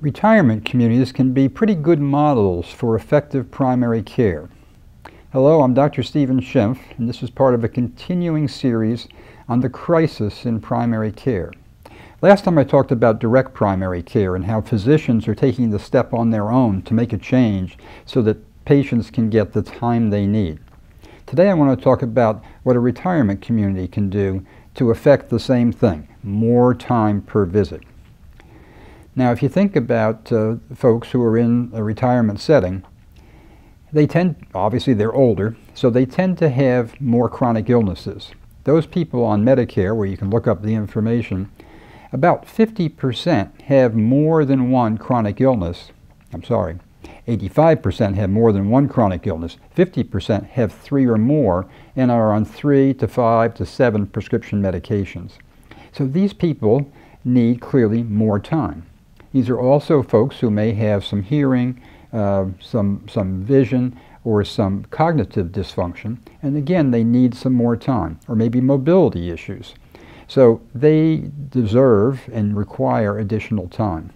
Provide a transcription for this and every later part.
Retirement communities can be pretty good models for effective primary care. Hello, I'm Dr. Stephen Schimpff, and this is part of a continuing series on the crisis in primary care. Last time I talked about direct primary care and how physicians are taking the step on their own to make a change so that patients can get the time they need. Today I want to talk about what a retirement community can do to affect the same thing, more time per visit. Now, if you think about folks who are in a retirement setting, obviously they're older, so they tend to have more chronic illnesses. Those people on Medicare, where you can look up the information, about 50% have more than one chronic illness. 85% have more than one chronic illness. 50% have 3 or more and are on 3 to 5 to 7 prescription medications. So these people need clearly more time. These are also folks who may have some hearing, some vision, or some cognitive dysfunction, and again they need some more time, or maybe mobility issues. So they deserve and require additional time.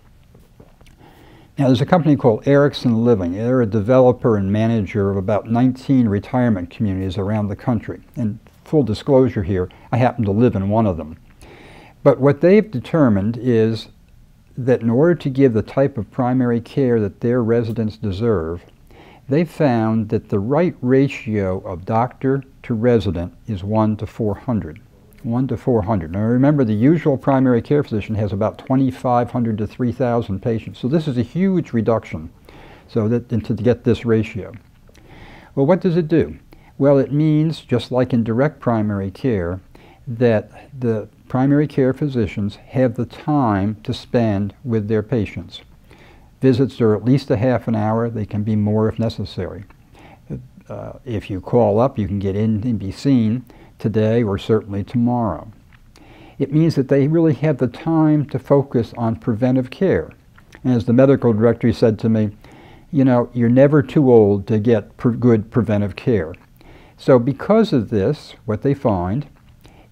Now there's a company called Erickson Living. They're a developer and manager of about 19 retirement communities around the country. And full disclosure here, I happen to live in one of them. But what they've determined is that in order to give the type of primary care that their residents deserve, they found that the right ratio of doctor to resident is 1 to 400. 1 to 400. Now remember, the usual primary care physician has about 2,500 to 3,000 patients. So this is a huge reduction to get this ratio. Well, what does it do? Well, it means, just like in direct primary care, that the primary care physicians have the time to spend with their patients. Visits are at least a half an hour. They can be more if necessary. If you call up, you can get in and be seen today or certainly tomorrow. It means that they really have the time to focus on preventive care. And as the medical director said to me, you know, you're never too old to get good preventive care. So because of this, what they find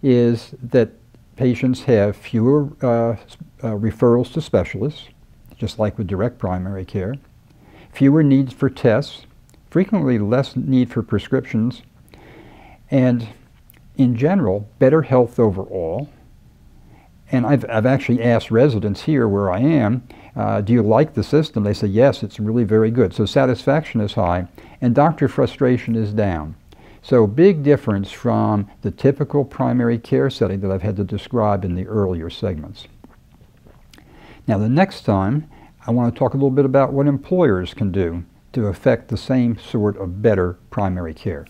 is that patients have fewer referrals to specialists, just like with direct primary care, fewer needs for tests, frequently less need for prescriptions, and in general, better health overall. And I've actually asked residents here where I am, do you like the system? They say, yes, it's really very good. So satisfaction is high, and doctor frustration is down. So big difference from the typical primary care setting that I've had to describe in the earlier segments. Now the next time, I want to talk a little bit about what employers can do to affect the same sort of better primary care.